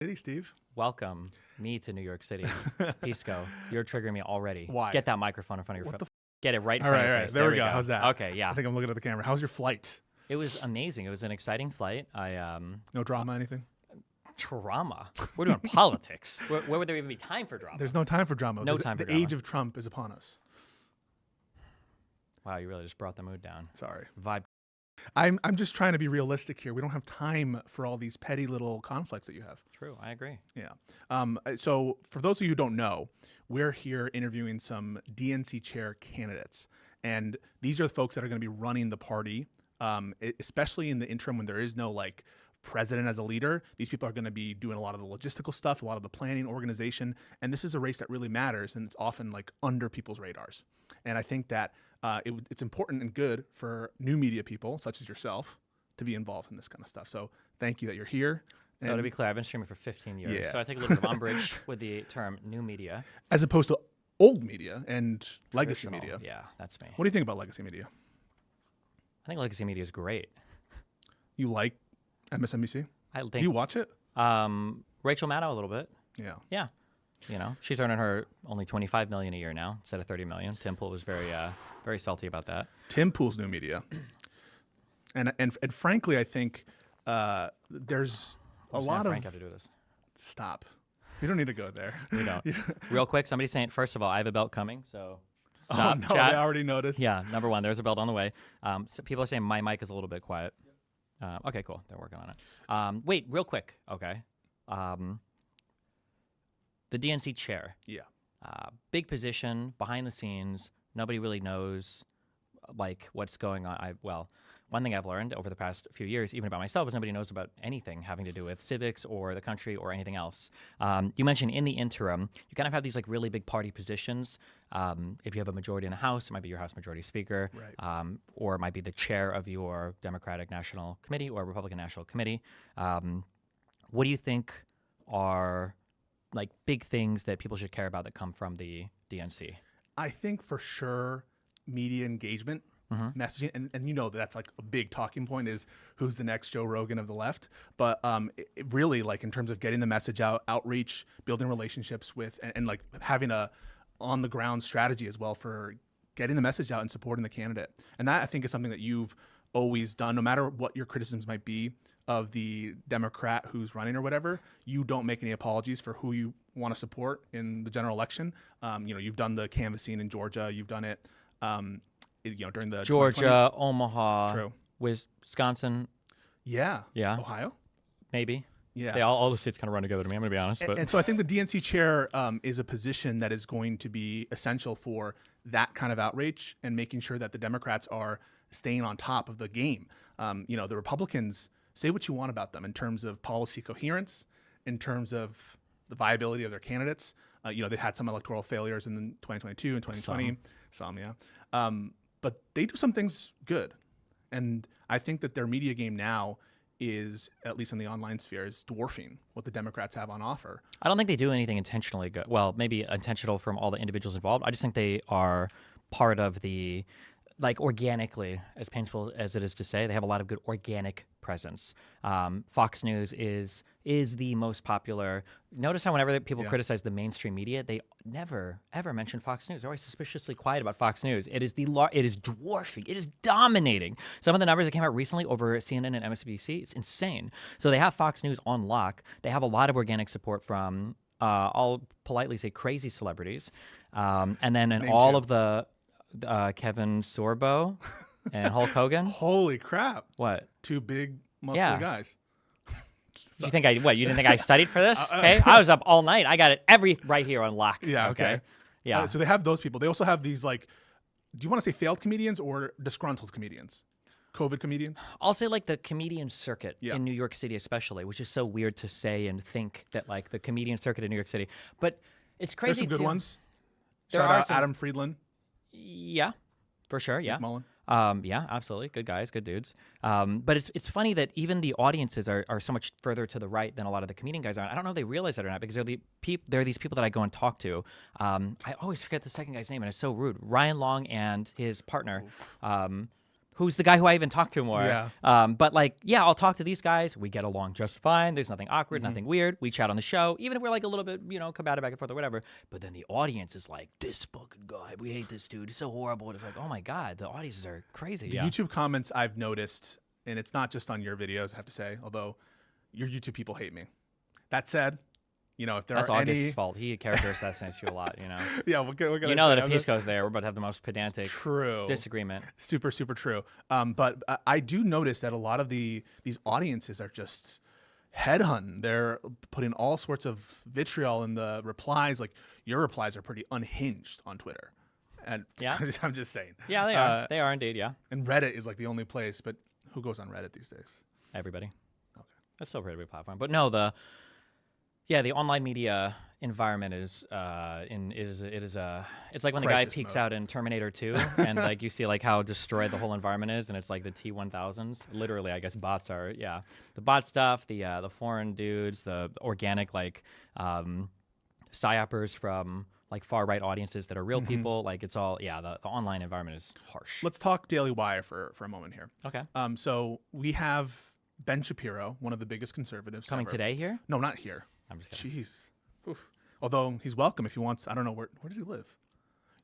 City, Steve. Welcome me to New York City. Pisco, you're triggering me already. Why? Get that microphone in front of your face. Get it right in All front right, of your all right. face. There we go. How's that? Okay, yeah. I think I'm looking at the camera. How's your flight? It was amazing. It was an exciting flight. No drama, anything? Drama. We're doing politics. Where would there even be time for drama? There's no time for drama. No time for The drama. age of Trump is upon us. Wow, you really just brought the mood down. Sorry. Vibe. I'm just trying to be realistic here. We don't have time for all these petty little conflicts that you have. True, I agree. Yeah. So for those of you who don't know, we're here interviewing some DNC chair candidates. And these are the folks that are going to be running the party, especially in the interim when there is no like president as a leader. These people are going to be doing a lot of the logistical stuff, a lot of the planning, organization. And this is a race that really matters. And it's often like under people's radars. And I think that it's important and good for new media people, such as yourself, to be involved in this kind of stuff. So thank you that you're here. So to be clear, I've been streaming for 15 years. Yeah. So I take a little bit of umbrage with the term new media. As opposed to old media and legacy Traditional. media. Yeah, that's me. What do you think about legacy media? I think legacy media is great. You like MSNBC? I think. Do you watch it? Rachel Maddow a little bit. Yeah. Yeah. You know, she's earning her only $25 million a year now instead of $30 million. Tim Pool was very salty about that. Tim Pool's new media. And frankly, I think there's a lot of... Frank have to do this. Stop. We don't need to go there. We don't. Real quick, somebody's saying, first of all, I have a belt coming, so stop. Oh, no, chat. I already noticed. Yeah, number one, there's a belt on the way. So people are saying my mic is a little bit quiet. Okay, cool. They're working on it. Wait, real quick. Okay. The DNC chair. Yeah. Big position, behind the scenes. Nobody really knows like what's going on. One thing I've learned over the past few years, even about myself, is nobody knows about anything having to do with civics or the country or anything else. You mentioned in the interim, you kind of have these like really big party positions. If you have a majority in the House, it might be your House Majority Speaker, Right. Or it might be the chair of your Democratic National Committee or Republican National Committee. What do you think are like big things that people should care about that come from the DNC? I think for sure media engagement, messaging, and you know that's like a big talking point is who's the next Joe Rogan of the left. But it really like in terms of getting the message out, outreach, building relationships with, and like having a on the ground strategy as well for getting the message out and supporting the candidate. And that I think is something that you've always done, no matter what your criticisms might be of the Democrat who's running or whatever. You don't make any apologies for who you want to support in the general election. You've done the canvassing in Georgia. You've done it, during the Georgia, Omaha, True. Wisconsin, Yeah. Yeah. Ohio. maybe. Yeah. They all the states kind of run together to me. I'm going to be honest. But And so I think the DNC chair is a position that is going to be essential for that kind of outreach and making sure that the Democrats are staying on top of the game. The Republicans, say what you want about them in terms of policy coherence, in terms of the viability of their candidates. They had some electoral failures in 2022 and 2020. Some, yeah. But they do some things good. And I think that their media game now is, at least in the online sphere, is dwarfing what the Democrats have on offer. I don't think they do anything intentionally good. Well, maybe intentional from all the individuals involved. I just think they are part of the, like organically, as painful as it is to say, they have a lot of good organic presence. Fox News is the most popular. Notice how whenever people criticize the mainstream media, they never ever mention Fox News. They're always suspiciously quiet about Fox News. It is dwarfing. It is dominating. Some of the numbers that came out recently over CNN and MSNBC, it's insane. So they have Fox News on lock. They have a lot of organic support from, I'll politely say, crazy celebrities, and then in all of the Kevin Sorbo and Hulk Hogan. Holy crap. What? Two big, muscly guys. You think you didn't think I studied for this? Okay, I was up all night. I got it right here on lock. Yeah, okay. Yeah. So they have those people. They also have these, like, do you want to say failed comedians or disgruntled comedians? COVID comedians? I'll say like the comedian circuit Yeah. in New York City especially, which is so weird to say and think that like the comedian circuit in New York City. But it's crazy. There's some good too. ones. There Shout are out some- Adam Friedland. Yeah, for sure. Yeah. Mullen. Yeah, absolutely. Good guys, good dudes. But it's funny that even the audiences are so much further to the right than a lot of the comedian guys are. I don't know if they realize that or not because they're these people that I go and talk to. I always forget the second guy's name and it's so rude. Ryan Long and his partner, who's the guy who I even talk to more. Yeah. But like, yeah, I'll talk to these guys. We get along just fine. There's nothing awkward, nothing weird. We chat on the show, even if we're like a little bit, combative back and forth or whatever. But then the audience is like, this fucking guy, we hate this dude. He's so horrible. And it's like, oh my God, the audiences are crazy. The YouTube comments I've noticed, and it's not just on your videos, I have to say, although your YouTube people hate me. That said, if there That's are August's any... fault. He character assassinates you a lot, Yeah, what can I that say? if Pisco's there, we're about to have the most pedantic True. disagreement. Super, super true. But I do notice that a lot of these audiences are just headhunting. They're putting all sorts of vitriol in the replies. Like, your replies are pretty unhinged on Twitter. And Yeah. I'm just saying. Yeah, they are. They are indeed, yeah. And Reddit is like the only place, but who goes on Reddit these days? Everybody. Okay. That's still a pretty big platform. But no, the online media environment is it's like when the guy Crisis peeks mode. out in Terminator 2 and like you see like how destroyed the whole environment is, and it's like the T-1000s. Literally, I guess bots are the bot stuff, the foreign dudes, the organic like psyopers from like far right audiences that are real people. Like it's all the online environment is harsh. Let's talk Daily Wire for a moment here. Okay. So we have Ben Shapiro, one of the biggest conservatives Coming ever. today here? No, not here. I'm just kidding. Jeez. Oof. Although he's welcome if he wants. I don't know where does he live?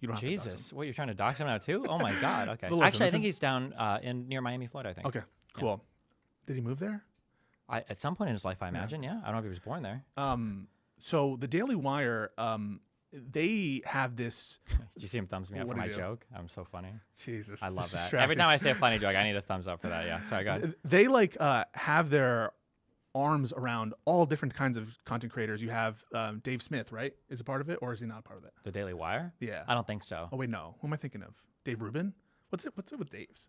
You don't have to dox Jesus, him. what, you're trying to dox him now too? Oh my God. Okay. But listen, Actually, I this think is- he's down in near Miami, Florida. I think. Okay, cool. Did he move there? At some point in his life, I imagine. Yeah. I don't know if he was born there. So the Daily Wire, they have this. Did you see him thumbs me up What for do my you do? joke? I'm so funny. Jesus, I this love is that. distracting. Every time I say a funny joke, I need a thumbs up for that. Yeah. Sorry, go ahead. They like have their arms around all different kinds of content creators. You have Dave Smith, right? Is a part of it, or is he not part of it? The Daily Wire? Yeah. I don't think so. Oh wait, no. Who am I thinking of? Dave Rubin? What's it with Dave's?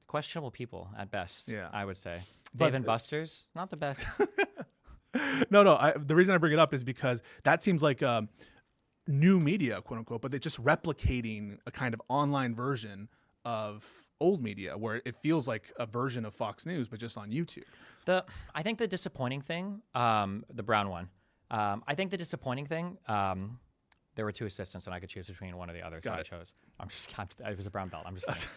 Questionable people at best. Yeah. I would say. But- Dave and Buster's, not the best. No. The reason I bring it up is because that seems like new media, quote unquote, but they're just replicating a kind of online version of old media where it feels like a version of Fox News, but just on YouTube. I think the disappointing thing, the brown one. I think the disappointing thing. There were two assistants, and I could choose between one or the other, so I chose. It was a brown belt. I'm just kidding.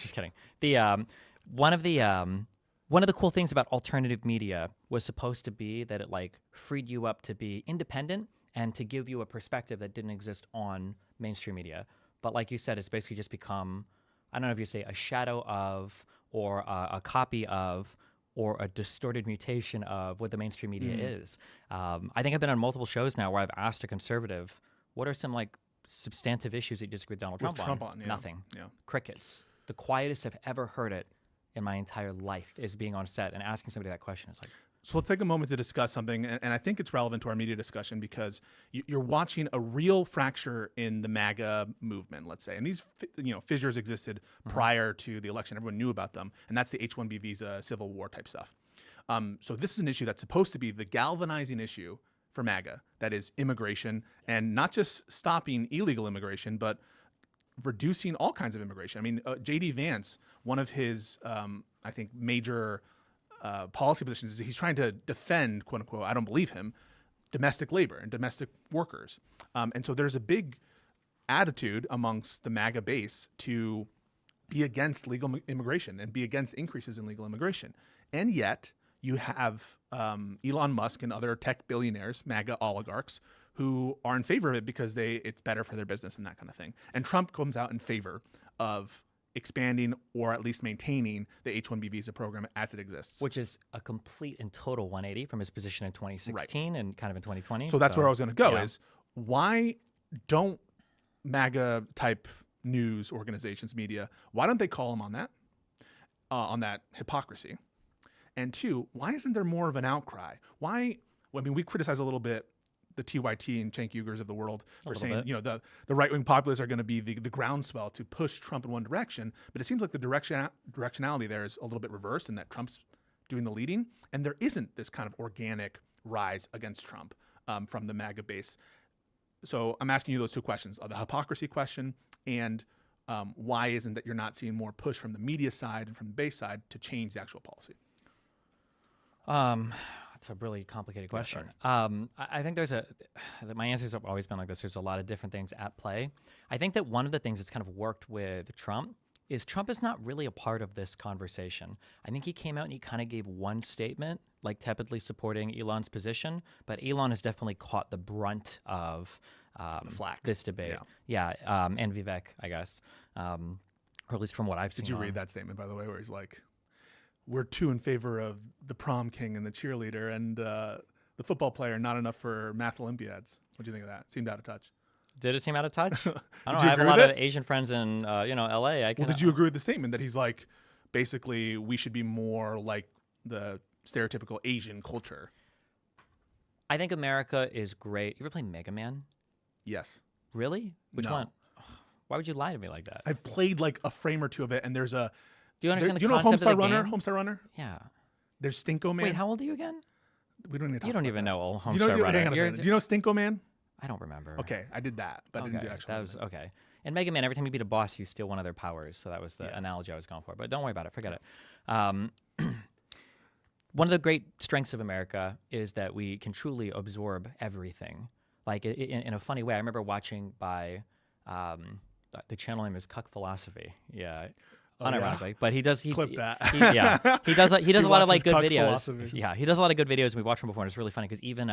Just kidding. One of the cool things about alternative media was supposed to be that it like freed you up to be independent and to give you a perspective that didn't exist on mainstream media. But like you said, it's basically just become, I don't know if you say a shadow of, or a copy of, or a distorted mutation of what the mainstream media is. I think I've been on multiple shows now where I've asked a conservative, what are some like substantive issues that you disagree with Donald Trump on? Yeah. Nothing. Yeah. Crickets. The quietest I've ever heard it in my entire life is being on set and asking somebody that question. It's like, So let's take a moment to discuss something, and I think it's relevant to our media discussion because you're watching a real fracture in the MAGA movement, let's say. And these fissures existed prior to the election. Everyone knew about them, and that's the H-1B visa, Civil War type stuff. So this is an issue that's supposed to be the galvanizing issue for MAGA, that is immigration, and not just stopping illegal immigration, but reducing all kinds of immigration. I mean, J.D. Vance, one of his, I think, major policy positions is he's trying to defend, quote unquote, I don't believe him, domestic labor and domestic workers. And so there's a big attitude amongst the MAGA base to be against legal immigration and be against increases in legal immigration. And yet you have Elon Musk and other tech billionaires, MAGA oligarchs, who are in favor of it because it's better for their business and that kind of thing. And Trump comes out in favor of expanding or at least maintaining the H-1B visa program as it exists. which is a complete and total 180 from his position in 2016 and kind of in 2020. So that's where I was going to go yeah. is why don't MAGA type news organizations, media, why don't they call him on that hypocrisy? And two, why isn't there more of an outcry? We criticize a little bit the TYT and Cenk Uyghurs of the world for saying, the right-wing populists are going to be the groundswell to push Trump in one direction. But it seems like the directionality there is a little bit reversed in that Trump's doing the leading. And there isn't this kind of organic rise against Trump from the MAGA base. So I'm asking you those two questions, the hypocrisy question and why isn't that you're not seeing more push from the media side and from the base side to change the actual policy? That's a really complicated question. I think my answers have always been like this. There's a lot of different things at play. I think that one of the things that's kind of worked with Trump is Trump is not really a part of this conversation. I think he came out and he kind of gave one statement, like tepidly supporting Elon's position, but Elon has definitely caught the brunt of flack. this debate. And Vivek, I guess, or at least from what I've seen. Did you read that statement, by the way, where he's like, we're too in favor of the prom king and the cheerleader and the football player, not enough for math Olympiads. What do you think of that? Seemed out of touch. Did it seem out of touch? I don't know. you I have a agree lot with of it? Asian friends in LA. Well, did you agree with the statement that he's like, basically, we should be more like the stereotypical Asian culture? I think America is great. You ever play Mega Man? Yes. Really? Which No. one? Why would you lie to me like that? I've played like a frame or two of it, and there's a. Do you understand do you the know concept Homestar of the Runner? game? Homestar Runner? Yeah. There's Stinko Man. Wait, how old are you again? We don't even. Talk You don't about even that. know Do you know, Homestar Runner. hang on a second. Do you know Stinko Man? I don't remember. Okay, I did that, but I didn't do actually. That was okay. In Mega Man, every time you beat a boss, you steal one of their powers. So that was the analogy I was going for. But don't worry about it. Forget it. One of the great strengths of America is that we can truly absorb everything. Like in a funny way. I remember watching by the channel name is Cuck Philosophy. Yeah. Unironically, but he does. Clip that. He does a lot of like good watches Cuck videos. Philosophy. Yeah, he does a lot of good videos, and we've watched them before, and it's really funny because even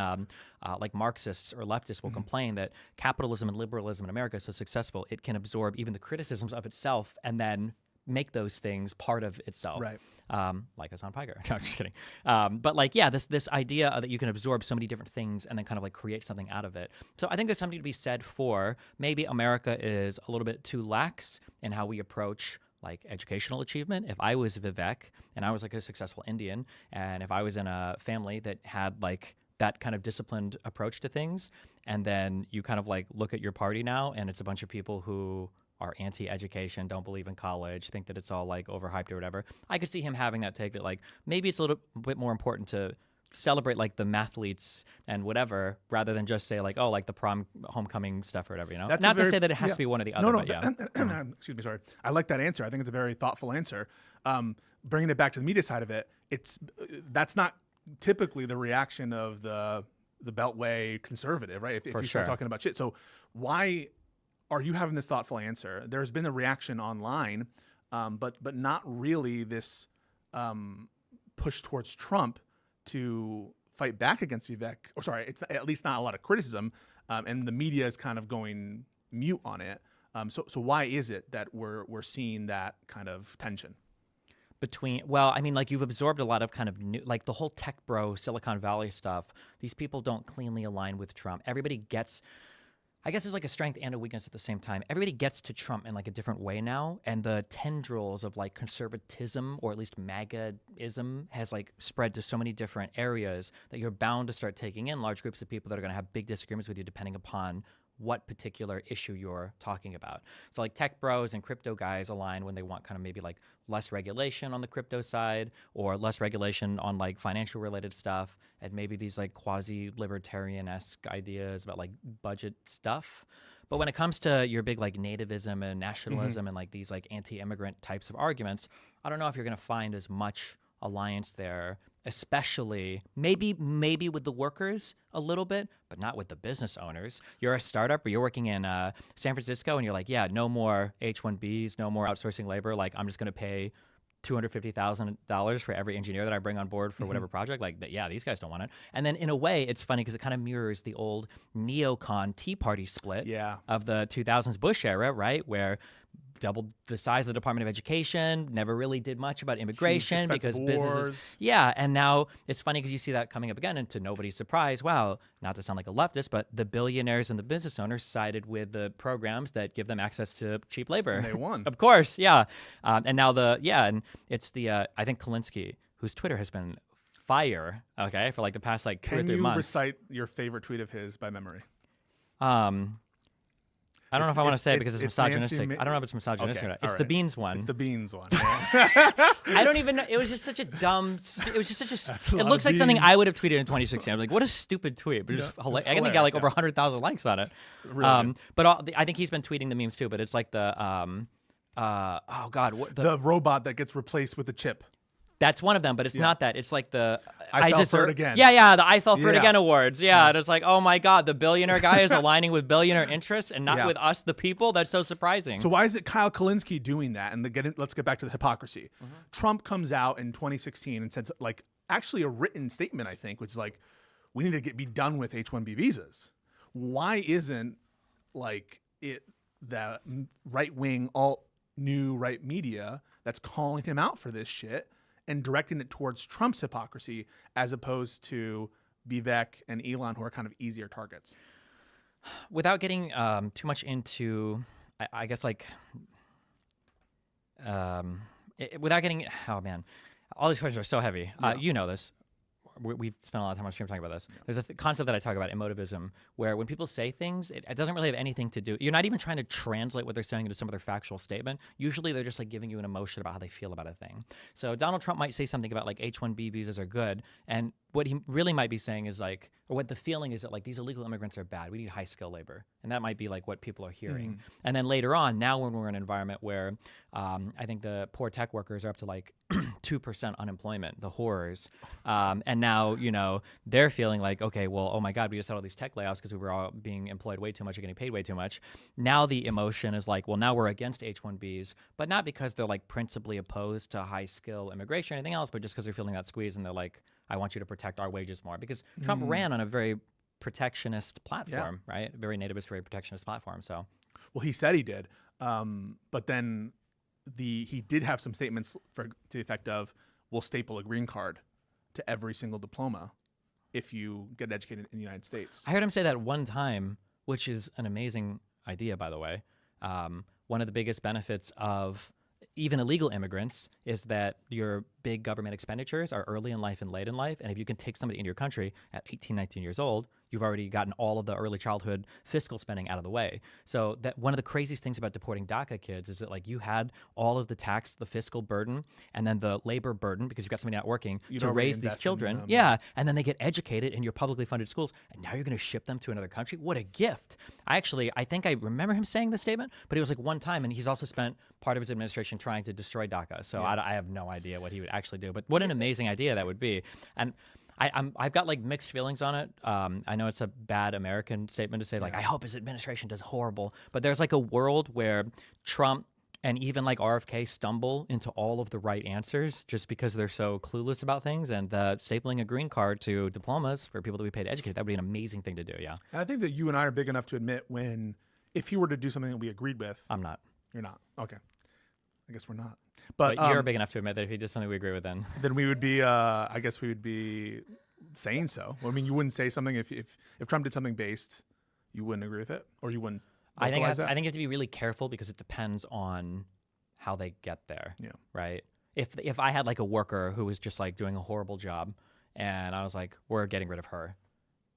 like Marxists or leftists will complain that capitalism and liberalism in America is so successful, it can absorb even the criticisms of itself and then make those things part of itself. Right. Like us on Piker. No, I'm just kidding. But like, yeah, this idea that you can absorb so many different things and then kind of like create something out of it. So I think there's something to be said for maybe America is a little bit too lax in how we approach like educational achievement. If I was Vivek and I was like a successful Indian, and if I was in a family that had like that kind of disciplined approach to things, and then you kind of like look at your party now and it's a bunch of people who are anti-education, don't believe in college, think that it's all like overhyped or whatever, I could see him having that take that like maybe it's a little bit more important to celebrate like the mathletes and whatever rather than just say like, oh, like the prom homecoming stuff or whatever, you know? That's not a very, to say that it has to be one or the other, No, but yeah. excuse me, sorry. I like that answer. I think it's a very thoughtful answer. Bringing it back to the media side of it, that's not typically the reaction of the Beltway conservative, right? If you start talking about shit. So why are you having this thoughtful answer? There's been a reaction online, but not really this push towards Trump to fight back against Vivek. Or sorry, it's at least not a lot of criticism, and the media is kind of going mute on it. So why is it that we're seeing that kind of tension? Well, I mean, like you've absorbed a lot of kind of new, like the whole tech bro Silicon Valley stuff. These people don't cleanly align with Trump. Everybody gets, I guess it's like a strength and a weakness at the same time. Everybody gets to Trump in like a different way now. And the tendrils of like conservatism or at least MAGA-ism has like spread to so many different areas that you're bound to start taking in large groups of people that are going to have big disagreements with you depending upon what particular issue you're talking about. So like tech bros and crypto guys align when they want kind of maybe like less regulation on the crypto side or less regulation on like financial related stuff, and maybe these like quasi-libertarian-esque ideas about like budget stuff. But when it comes to your big like nativism and nationalism and like these like anti-immigrant types of arguments, I don't know if you're going to find as much alliance there, especially maybe with the workers a little bit, but not with the business owners. You're a startup or you're working in San Francisco and you're like, yeah, no more H-1Bs, no more outsourcing labor. Like I'm just going to pay $250,000 for every engineer that I bring on board for whatever project. Like, yeah, these guys don't want it. And then in a way, it's funny because it kind of mirrors the old neocon Tea Party split of the 2000s Bush era, right? Where doubled the size of the Department of Education, never really did much about immigration because businesses. Yeah, and now it's funny because you see that coming up again, and to nobody's surprise, wow, not to sound like a leftist, but the billionaires and the business owners sided with the programs that give them access to cheap labor. And they won. Of course, yeah. And now and it's the, I think Kalinsky, whose Twitter has been fire, okay, for like the past like 2 or 3 months. Can you recite your favorite tweet of his by memory? I don't know if I want to say it because it's misogynistic. I don't know if it's misogynistic or not. It's the beans one. It's the beans one. I don't even know. It was just such a dumb. It was just such a. It looks like something I would have tweeted in 2016. I'm like, what a stupid tweet. But just hilarious. I think it got like over 100,000 likes on it. Really? But I think he's been tweeting the memes too. But it's like the oh god, what the robot that gets replaced with the chip. That's one of them, but it's not that. It's like the I fell for it again. Yeah, the I fell for it Yeah. again awards. Yeah, and it's like, oh my God, the billionaire guy is aligning with billionaire interests and not with us, the people. That's so surprising. So why is it Kyle Kalinske doing that? And let's get back to the hypocrisy. Trump comes out in 2016 and says, like, actually a written statement, I think, which is like, we need to be done with H-1B visas. Why isn't like it the right-wing alt-new right media that's calling him out for this shit and directing it towards Trump's hypocrisy as opposed to Vivek and Elon, who are kind of easier targets? Without getting too much into, I guess, like, without getting, oh man, all these questions are so heavy. You know this. We've spent a lot of time on stream talking about this. There's a concept that I talk about, emotivism, where when people say things, it doesn't really have anything to do. You're not even trying to translate what they're saying into some other factual statement. Usually they're just like giving you an emotion about how they feel about a thing. So Donald Trump might say something about like H-1B visas are good, and what he really might be saying is like, or what the feeling is that like these illegal immigrants are bad. We need high skill labor. And that might be like what people are hearing. And then later on, now when we're in an environment where I think the poor tech workers are up to like 2% unemployment, the horrors. And now, you know, they're feeling like, okay, well, oh my God, we just had all these tech layoffs because we were all being employed way too much or getting paid way too much. Now the emotion is like, well, now we're against H-1Bs, but not because they're like principally opposed to high skill immigration or anything else, but just because they're feeling that squeeze and they're like, I want you to protect our wages more. Because Trump ran on a very protectionist platform, right? Very nativist, very protectionist platform. So, well, he said he did, but then he did have some statements to the effect of, we'll staple a green card to every single diploma if you get educated in the United States. I heard him say that one time, which is an amazing idea, by the way. One of the biggest benefits of even illegal immigrants is that your big government expenditures are early in life and late in life. And if you can take somebody into your country at 18, 19 years old, you've already gotten all of the early childhood fiscal spending out of the way. So that one of the craziest things about deporting DACA kids is that like you had all of the tax, the fiscal burden, and then the labor burden because you've got somebody not working to raise these children. And then they get educated in your publicly funded schools, and now you're going to ship them to another country. What a gift. I think I remember him saying this statement, but it was like one time, and he's also spent part of his administration trying to destroy DACA. So I have no idea what he would actually do, but what an amazing idea that would be. And I've got like mixed feelings on it. I know it's a bad American statement to say like, I hope his administration does horrible, but there's like a world where Trump and even like RFK stumble into all of the right answers just because they're so clueless about things. And stapling a green card to diplomas for people that we pay to educate, that would be an amazing thing to do. Yeah. And I think that you and I are big enough to admit if he were to do something that we agreed with. I'm not. You're not. Okay. I guess we're not. But you're big enough to admit that if he did something we agree with, then we would be. I guess we would be saying so. I mean, you wouldn't say something if Trump did something based, you wouldn't agree with it, or you wouldn't. I think you have to be really careful because it depends on how they get there. Yeah. Right. If I had like a worker who was just like doing a horrible job, and I was like, we're getting rid of her.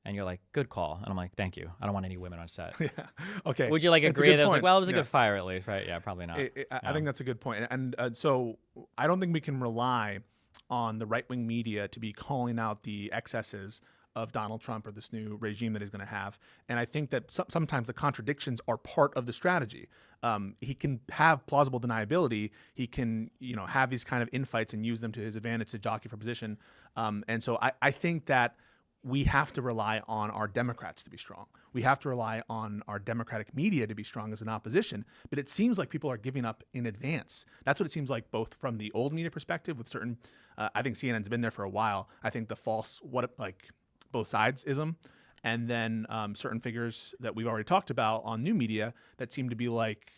And you're like, good call. And I'm like, thank you. I don't want any women on set. Yeah. Okay. Would you like agree that it was like, well, it was a good fire at least, right? Yeah, probably not. I think that's a good point. And so I don't think we can rely on the right-wing media to be calling out the excesses of Donald Trump or this new regime that he's going to have. And I think that sometimes the contradictions are part of the strategy. He can have plausible deniability. He can, have these kind of infights and use them to his advantage to jockey for position. And so I think that we have to rely on our Democrats to be strong. We have to rely on our Democratic media to be strong as an opposition. But it seems like people are giving up in advance. That's what it seems like, both from the old media perspective with certain, I think CNN's been there for a while. I think the false, both sides-ism, and then certain figures that we've already talked about on new media that seem to be like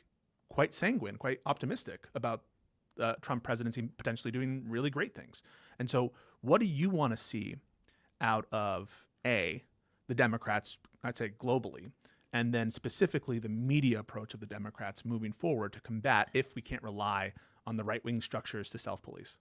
quite sanguine, quite optimistic about Trump presidency potentially doing really great things. And so what do you want to see out of the Democrats, I'd say globally, and then specifically the media approach of the Democrats moving forward to combat if we can't rely on the right-wing structures to self-police?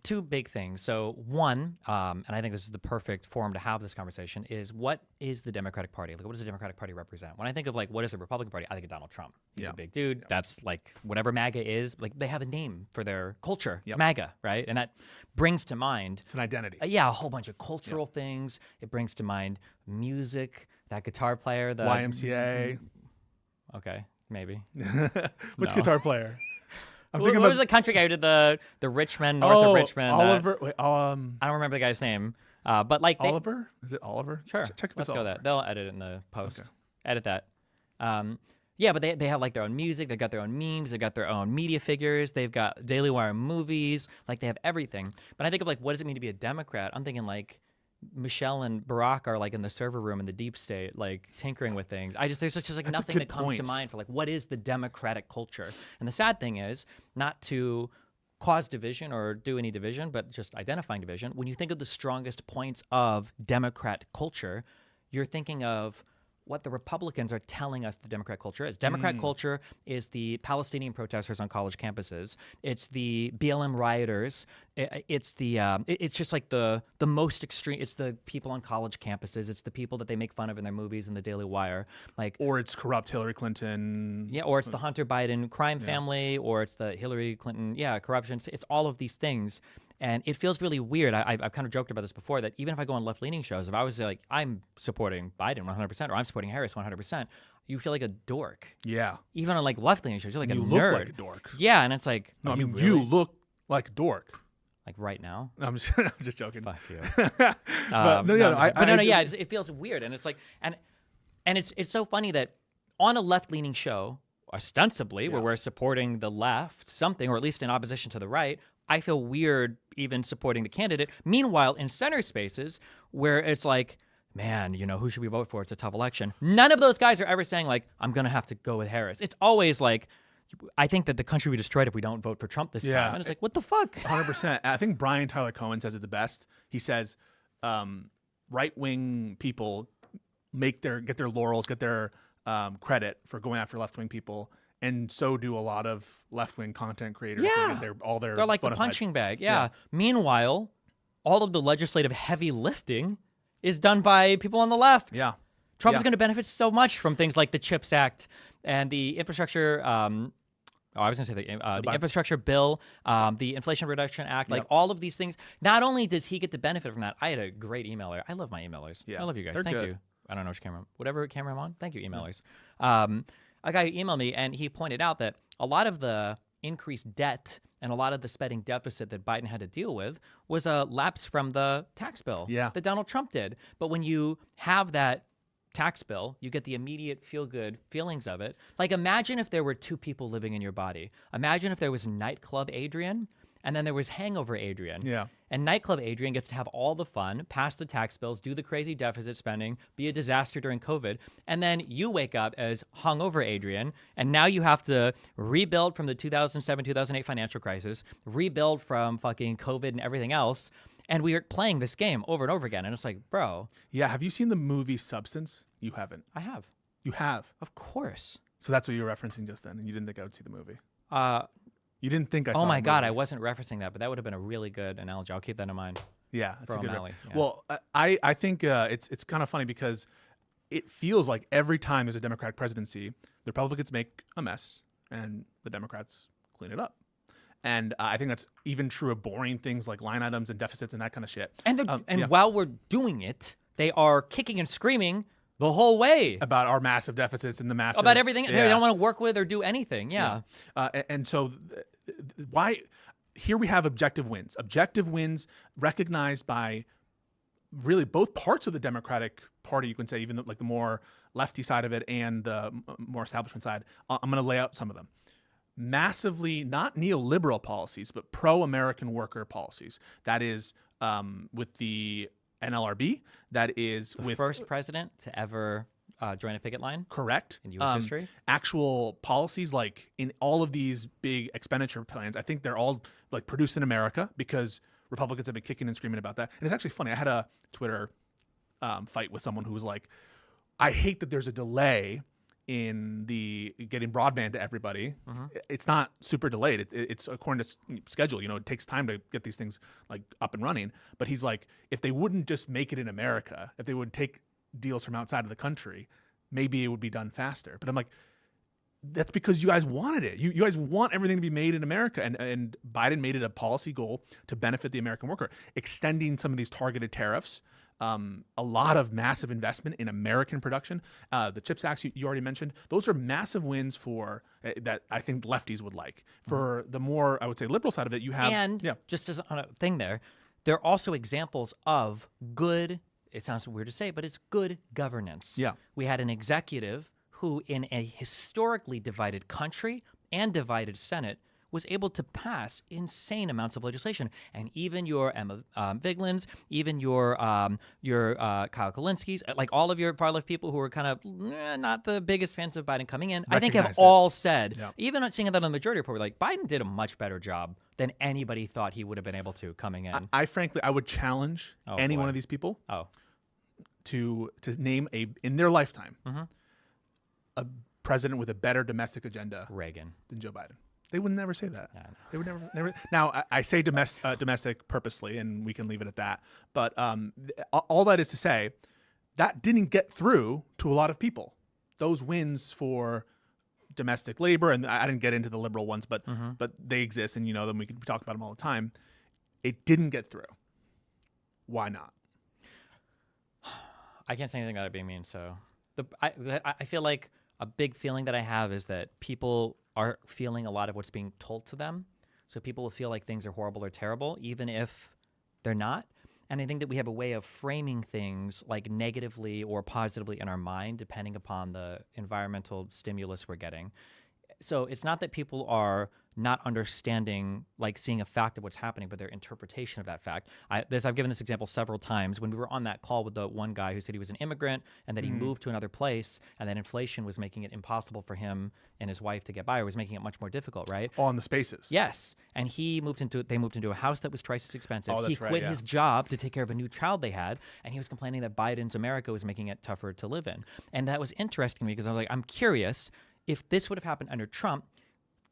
Two big things. So one, and I think this is the perfect forum to have this conversation, is what is the Democratic Party? Like, what does the Democratic Party represent? When I think of like, what is the Republican Party? I think of Donald Trump. He's a big dude. That's like whatever MAGA is. Like, they have a name for their culture. It's MAGA, right? And that brings to mind. It's an identity. A whole bunch of cultural things. It brings to mind music, that guitar player, the YMCA. Okay, maybe. Which guitar player? I'm What thinking was about the country guy who did the Richmond, north of Richmond? Oliver. Wait, I don't remember the guy's name. But like Oliver? Is it Oliver? Sure. Check if Let's it's go Oliver. that. They'll edit it in the post. Okay. Edit that. Yeah, but they have like their own music. They've got their own memes. They've got their own media figures. They've got Daily Wire movies. Like they have everything. But I think of like, what does it mean to be a Democrat? I'm thinking like Michelle and Barack are like in the server room in the deep state, like tinkering with things. There's just like That's a nothing good that comes to point. mind for like, what is the democratic culture? And the sad thing is not to cause division or do any division, but just identifying division. When you think of the strongest points of Democrat culture, you're thinking of what the Republicans are telling us the Democrat culture is. Democrat culture is the Palestinian protesters on college campuses. It's the BLM rioters. It's just like the most extreme. It's the people on college campuses. It's the people that they make fun of in their movies and the Daily Wire. Like, Or it's corrupt Hillary Clinton. yeah, or it's the Hunter Biden crime family, or it's the Hillary Clinton, corruption. It's all of these things. And it feels really weird. I've kind of joked about this before, that even if I go on left-leaning shows, if I was like, I'm supporting Biden 100% or I'm supporting Harris 100%, you feel like a dork. Yeah. Even on like left-leaning shows, you're like You a look nerd. like a dork. Yeah, and it's like, No, I are mean, really? you look like a dork. Like right now? I'm just joking. Fuck you. But It feels weird, and it's like, and it's so funny that on a left-leaning show, ostensibly, where we're supporting the left, something, or at least in opposition to the right, I feel weird even supporting the candidate. Meanwhile, in center spaces, where it's like, man, who should we vote for? It's a tough election. None of those guys are ever saying like, I'm gonna have to go with Harris. It's always like, I think that the country will be destroyed if we don't vote for Trump this time. And it's like, what the fuck? 100%. I think Brian Tyler Cohen says it the best. He says, right-wing people get their laurels, get their credit for going after left-wing people, and so do a lot of left-wing content creators. Yeah. They get all their They're like the bona fides. punching bag. Yeah. Meanwhile, all of the legislative heavy lifting is done by people on the left. Yeah. Trump Yeah. is going to benefit so much from things like the CHIPS Act and the infrastructure. I was going to say the infrastructure bill, the Inflation Reduction Act, like all of these things. Not only does he get to benefit from that, I had a great emailer. I love my emailers. Yeah. I love you guys. They're Thank good. you. I don't know which camera, whatever camera I'm on. Thank you, emailers. A guy emailed me, and he pointed out that a lot of the increased debt and a lot of the spending deficit that Biden had to deal with was a lapse from the tax bill that Donald Trump did. But when you have that tax bill, you get the immediate feel-good feelings of it. Like, imagine if there were two people living in your body. Imagine if there was nightclub Adrian, and then there was hangover Adrian. Yeah. And nightclub Adrian gets to have all the fun, pass the tax bills, do the crazy deficit spending, be a disaster during COVID. And then you wake up as hungover Adrian, and now you have to rebuild from the 2007, 2008 financial crisis, rebuild from fucking COVID and everything else. And we are playing this game over and over again. And it's like, bro. Yeah. Have you seen the movie Substance? You haven't. I have. You have. Of course. So that's what you were referencing just then, and you didn't think I would see the movie. You didn't think I saw Oh my the God, movie. I wasn't referencing that, but that would have been a really good analogy. I'll keep that in mind. Yeah, that's For a good O'Malley, rep. yeah. Well, I think it's kind of funny because it feels like every time there's a Democratic presidency, the Republicans make a mess and the Democrats clean it up. And I think that's even true of boring things like line items and deficits and that kind of shit. And while we're doing it, they are kicking and screaming the whole way About our massive deficits and the massive about everything they Yeah. don't want to work with or do anything. Yeah. And so why here we have objective wins recognized by really both parts of the Democratic Party. You can say even like the more lefty side of it and the more establishment side. I'm going to lay out some of them. Massively not neoliberal policies, but pro-American worker policies. That is with the NLRB. That is The with first president to ever join a picket line correct in U.S. history. Actual policies like in all of these big expenditure plans. I think they're all like produced in America because Republicans have been kicking and screaming about that. And it's actually funny. I had a Twitter fight with someone who was like, "I hate that there's a delay in the getting broadband to everybody. It's not super delayed. It's according to schedule. It takes time to get these things like up and running. But he's like, if they wouldn't just make it in America, if they would take deals from outside of the country, maybe it would be done faster. But I'm like, that's because you guys wanted it. You guys want everything to be made in America. And Biden made it a policy goal to benefit the American worker, extending some of these targeted tariffs a lot of massive investment in American production. The CHIPS Acts you already mentioned, those are massive wins for that I think lefties would like. For the more, I would say, liberal side of it, you have... And just as on a thing there are also examples of good, it sounds weird to say, but it's good governance. Yeah. We had an executive who, in a historically divided country and divided Senate, was able to pass insane amounts of legislation. And even your Emma Vigeland's, even your Kyle Kalinski's, like all of your far-left people who are kind of not the biggest fans of Biden coming in, I think have all said, even seeing that on the majority report, like Biden did a much better job than anybody thought he would have been able to coming in. I frankly, I would challenge any one of these people to name in their lifetime a president with a better domestic agenda than Joe Biden. They would never say that. They would never. Now, I say domestic purposely, and we can leave it at that. But all that is to say, that didn't get through to a lot of people. Those wins for domestic labor, and I didn't get into the liberal ones, but they exist, and you know them. We talk about them all the time. It didn't get through. Why not? I can't say anything about it being mean. So I feel like a big feeling that I have is that people are feeling a lot of what's being told to them. So people will feel like things are horrible or terrible, even if they're not. And I think that we have a way of framing things like negatively or positively in our mind, depending upon the environmental stimulus we're getting. So it's not that people are not understanding, like seeing a fact of what's happening, but their interpretation of that fact. I've given this example several times. When we were on that call with the one guy who said he was an immigrant and that he moved to another place and that inflation was making it impossible for him and his wife to get by, or was making it much more difficult, right? On the spaces. Yes. And they moved into a house that was twice as expensive. Oh, that's he quit his job to take care of a new child they had, and he was complaining that Biden's America was making it tougher to live in. And that was interesting to me because I was like, I'm curious, if this would have happened under Trump,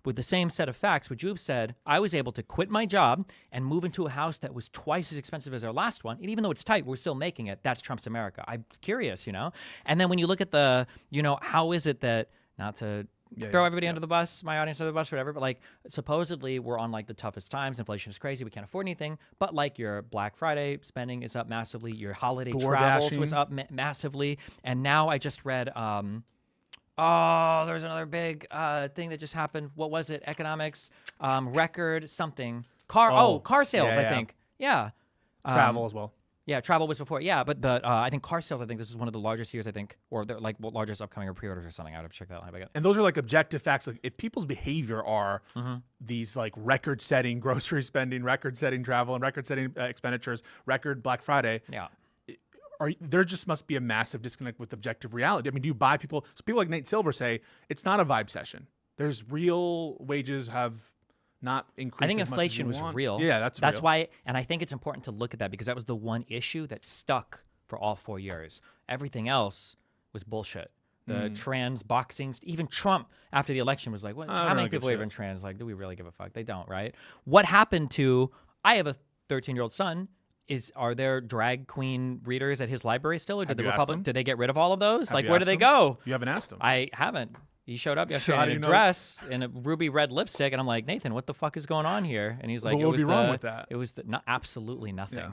with the same set of facts, would you have said, I was able to quit my job and move into a house that was twice as expensive as our last one, and even though it's tight, we're still making it. That's Trump's America. I'm curious, And then when you look at the, how is it that, not to throw everybody under the bus, my audience under the bus, whatever, but like supposedly we're on like the toughest times. Inflation is crazy. We can't afford anything. But like your Black Friday spending is up massively. Your holiday travels was up massively. And now I just read... there's another big thing that just happened. What was it? Economics, record something. Car sales, I think. Yeah. Travel as well. Yeah, travel was before. Yeah, but I think car sales, I think this is one of the largest years, I think, or they're like largest upcoming or pre-orders or something. I would have to check that out. And those are like objective facts. Like if people's behavior are these like record-setting grocery spending, record-setting travel, and record-setting expenditures, record Black Friday. Yeah. There just must be a massive disconnect with objective reality. I mean, do you buy people? So people like Nate Silver say it's not a vibe session. There's real wages have not increased. I think as inflation much as was want. real. Yeah, that's real. Why, and I think it's important to look at that because that was the one issue that stuck for all 4 years. Everything else was bullshit. The trans boxing, even Trump after the election was like, how many people are even trans? Like, do we really give a fuck? They don't, right? What happened to? I have a 13-year-old son. Are there drag queen readers at his library still, or did they get rid of all of those? Like, where do they go? You haven't asked him. I haven't. He showed up yesterday in a dress and a ruby red lipstick, and I'm like, Nathan, what the fuck is going on here? And he's like, what would be wrong with that? It was absolutely nothing. Yeah.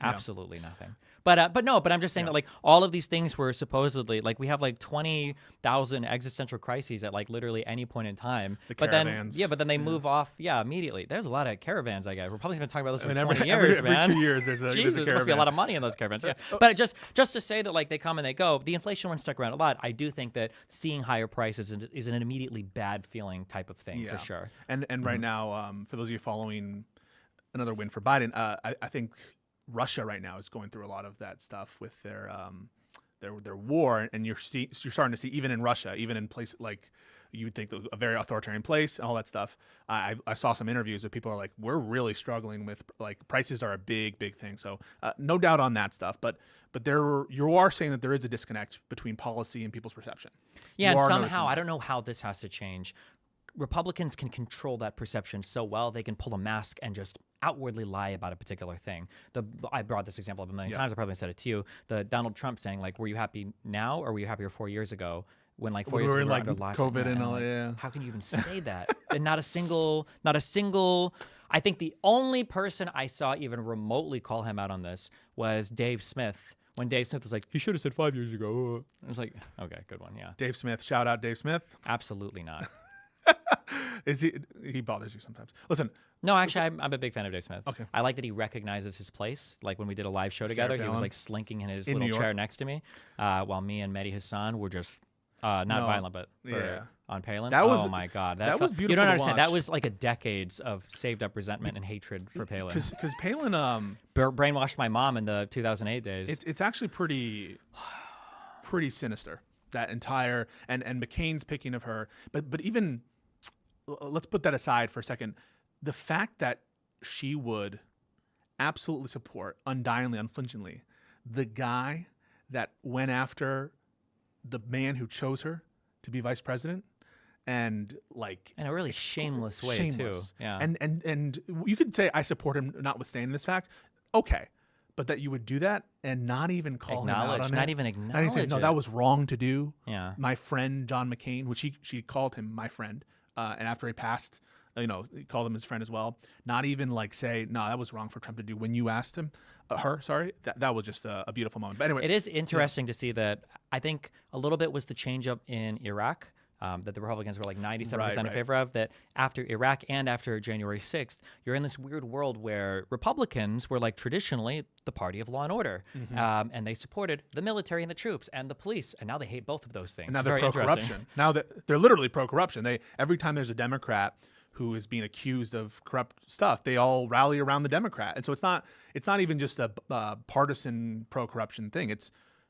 Absolutely nothing. But I'm just saying that like all of these things were supposedly like we have like 20,000 existential crises at like literally any point in time. But then they move off immediately. There's a lot of caravans. I guess Republicans have been talking about this for 20 years, man. Every 2 years there's a caravan. There must be a lot of money in those caravans. Yeah. But just to say that like they come and they go, the inflation one stuck around a lot. I do think that seeing higher prices is an immediately bad feeling type of thing for sure. And right now, for those of you following another win for Biden, I think Russia right now is going through a lot of that stuff with their war, and you're starting to see even in Russia, even in places like you would think a very authoritarian place, and all that stuff. I saw some interviews where people are like, we're really struggling with like prices are a big thing. So no doubt on that stuff, but you are saying that there is a disconnect between policy and people's perception. Yeah, and somehow I don't know how this has to change. Republicans can control that perception so well. They can pull a mask and just outwardly lie about a particular thing. I brought this example up a million times. I probably said it to you. The Donald Trump saying, like, were you happy now or were you happier 4 years ago? when like 4 When years we were ago in, we were like, under lockdown. COVID and I'm all, like, yeah. how can you even say that? And not a single. I think the only person I saw even remotely call him out on this was Dave Smith. When Dave Smith was like, he should have said 5 years ago. I was like, okay, good one, yeah. Dave Smith, shout out Dave Smith. Absolutely not. He bothers you sometimes. Listen, No, actually, I'm a big fan of Dave Smith. Okay. I like that he recognizes his place. Like when we did a live show together, he was Palin. like slinking in his In New little York. chair next to me, while me and Mehdi Hassan were just not No. violent, but Yeah. on Palin. That was- oh my god, that was You beautiful don't to understand. watch. That was like a decades of saved up resentment and hatred for Palin. because Palin, Brainwashed my mom in the 2008 days. it's actually pretty sinister, that entire and McCain's picking of her. But even let's put that aside for a second. The fact that she would absolutely support, undyingly, unflinchingly, the guy that went after the man who chose her to be vice president, and like in a really shameless way shameless. too. Yeah. And you could say I support him notwithstanding this fact. Okay. But that you would do that and not even call him out on not it. even Not even acknowledge say, no, it. that was wrong to do. Yeah. My friend John McCain, which she called him my friend, and after he passed, he called him his friend as well. Not even like say, no, that was wrong for Trump to do. When you asked him, that was just a beautiful moment. But anyway, It is interesting to see that. I think a little bit was the change up in Iraq. That the Republicans were like 97% in Right. favor of, that after Iraq and after January 6th, you're in this weird world where Republicans were like traditionally the party of law and order. And they supported the military and the troops and the police. And now they hate both of those things. and now It's they're very pro-corruption. interesting. Now that they're literally pro-corruption. Every time there's a Democrat who is being accused of corrupt stuff, they all rally around the Democrat. And so it's not even just a partisan pro-corruption thing.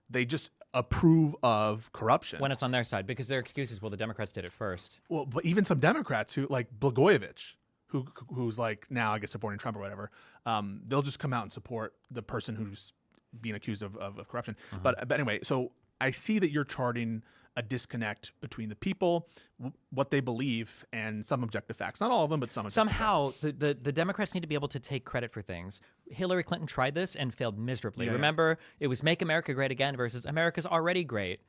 They just approve of corruption. When it's on their side, because their excuse is, well, the Democrats did it first. Well, but even some Democrats who like Blagojevich, who's like now I guess supporting Trump or whatever, they'll just come out and support the person who's being accused of corruption. But anyway, so I see that you're charting a disconnect between the people, what they believe, and some objective facts. Not all of them, but some. Somehow, the Democrats need to be able to take credit for things. Hillary Clinton tried this and failed miserably. Yeah. Remember, it was Make America Great Again versus America's already great.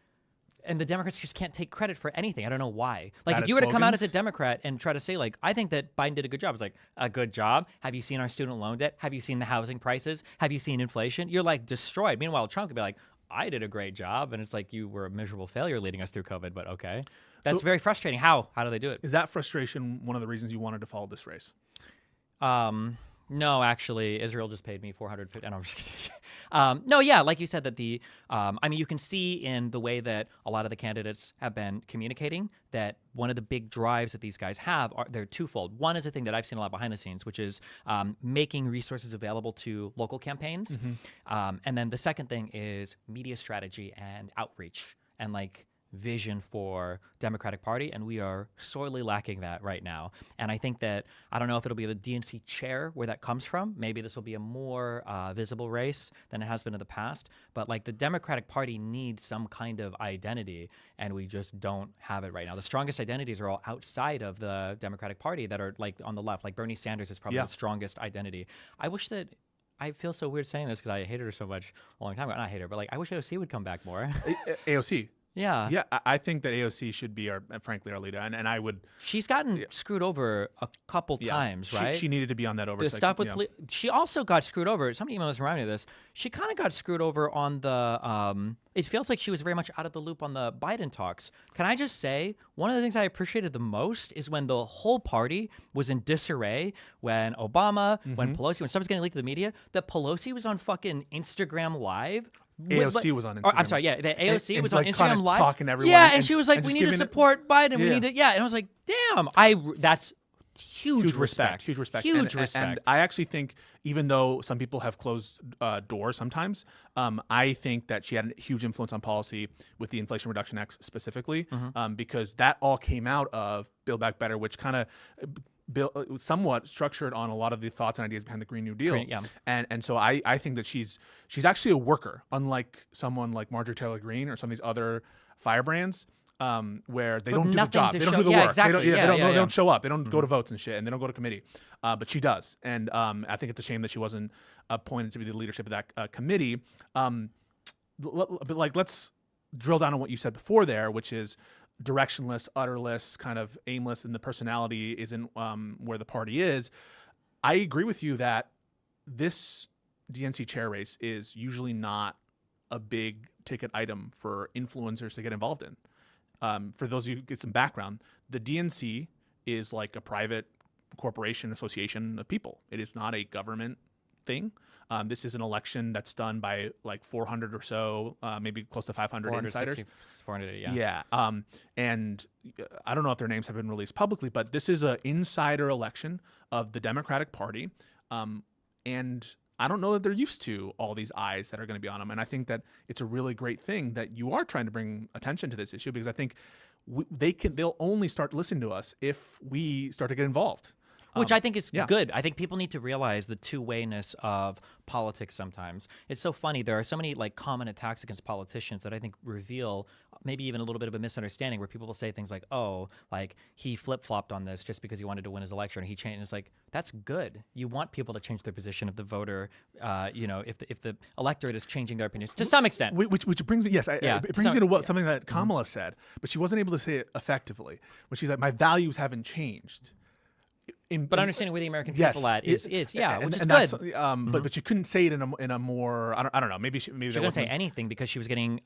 And the Democrats just can't take credit for anything. I don't know why. Like, Bad if at you were to come out as a slogans? Democrat and try to say, like, I think that Biden did a good job. It's like, a good job? Have you seen our student loan debt? Have you seen the housing prices? Have you seen inflation? You're, like, destroyed. Meanwhile, Trump could be like, I did a great job. And it's like, you were a miserable failure leading us through COVID, but okay. That's So- very frustrating. How do they do it? Is that frustration one of the reasons you wanted to follow this race? No, actually, Israel just paid me $450. No, I'm just kidding. No, yeah, like you said, that I mean, you can see in the way that a lot of the candidates have been communicating that one of the big drives that these guys have they're twofold. One is a thing that I've seen a lot behind the scenes, which is making resources available to local campaigns, and then the second thing is media strategy and outreach and like vision for Democratic Party, and we are sorely lacking that right now. And I think that, I don't know if it'll be the DNC chair where that comes from. Maybe this will be a more visible race than it has been in the past, but like the Democratic Party needs some kind of identity, and we just don't have it right now. The strongest identities are all outside of the Democratic Party that are like on the left. Like Bernie Sanders is probably the strongest identity. I wish that, I feel so weird saying this because I hated her so much a long time ago. Not hate her, but like I wish AOC would come back more. AOC. Yeah. Yeah, I think that AOC should be frankly our leader, and I would. She's gotten screwed over a couple times, right? She needed to be on that oversight. The stuff with she also got screwed over. Some emails remind me of this. She kind of got screwed over on the. It feels like she was very much out of the loop on the Biden talks. Can I just say one of the things I appreciated the most is when the whole party was in disarray, when Obama, when Pelosi, when stuff was getting leaked to the media, that Pelosi was on fucking Instagram Live. AOC was on Instagram. I'm sorry, yeah, the AOC And was like on kinda Instagram Live. talking to everyone yeah, and and- she was like, and "We just need to giving it- support Biden. We Yeah. need to." Yeah, and I was like, "Damn, that's huge respect. Huge respect. Huge and, respect." And I actually think, even though some people have closed doors sometimes, I think that she had a huge influence on policy with the Inflation Reduction Act specifically, because that all came out of Build Back Better, which kind of somewhat structured on a lot of the thoughts and ideas behind the Green New Deal. Yeah. And so I think that she's actually a worker, unlike someone like Marjorie Taylor Greene or some of these other firebrands, where they don't do the nothing job. to They don't show- do the yeah, work. exactly. They Yeah, don't, yeah, they yeah. don't show up. They don't go to votes and shit, and they don't go to committee. But she does. And I think it's a shame that she wasn't appointed to be the leadership of that committee. But like, let's drill down on what you said before there, which is directionless, utterless, kind of aimless, and the personality isn't where the party is. I agree with you that this DNC chair race is usually not a big ticket item for influencers to get involved in. For those of you who get some background, the DNC is like a private corporation association of people. It is not a government thing. This is an election that's done by like 400 or so, maybe close to 500 insiders. 400, yeah. Yeah. And I don't know if their names have been released publicly, but this is an insider election of the Democratic Party. And I don't know that they're used to all these eyes that are going to be on them. And I think that it's a really great thing that you are trying to bring attention to this issue, because I think they'll only start listening to us if we start to get involved. Which I think is good. I think people need to realize the two-wayness of politics sometimes. It's so funny. There are so many like common attacks against politicians that I think reveal maybe even a little bit of a misunderstanding, where people will say things like, oh, like he flip-flopped on this just because he wanted to win his election, or he changed. And it's like, that's good. You want people to change their position if the voter, if the electorate is changing their opinions to some extent. Which brings me, it brings me to something that Kamala said, but she wasn't able to say it effectively. When she's like, my values haven't changed. But understanding where the American people at is which is good. But you couldn't say it in a more I don't know, maybe she couldn't say anything because she was getting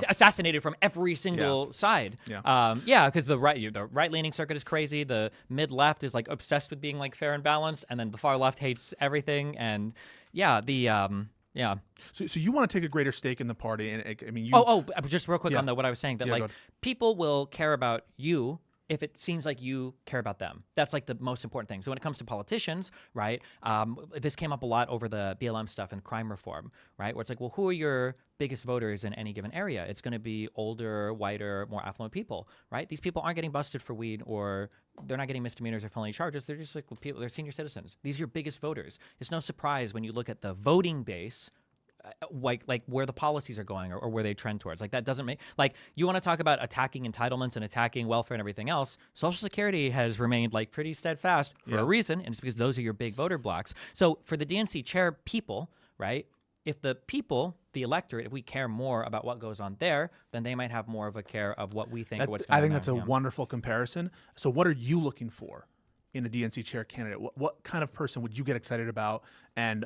assassinated from every single side. Because the right leaning circuit is crazy. The mid left is like obsessed with being like fair and balanced, and then the far left hates everything. And So you want to take a greater stake in the party, and I mean, just real quick on what I was saying, that people will care about you if it seems like you care about them. That's like the most important thing. So when it comes to politicians, right, this came up a lot over the BLM stuff and crime reform, right, where it's like, well, who are your biggest voters in any given area? It's going to be older, whiter, more affluent people, right? These people aren't getting busted for weed, or they're not getting misdemeanors or felony charges. They're just like people, they're senior citizens. These are your biggest voters. It's no surprise when you look at the voting base, like where the policies are going or where they trend towards. Like that doesn't make, like, you want to talk about attacking entitlements and attacking welfare and everything else. Social Security has remained like pretty steadfast for a reason, and it's because those are your big voter blocks. So for the DNC chair people, right, if the people, the electorate, if we care more about what goes on there, then they might have more of a care of what we think of what's going on. I think that's a wonderful comparison. So what are you looking for in a DNC chair candidate? What kind of person would you get excited about? And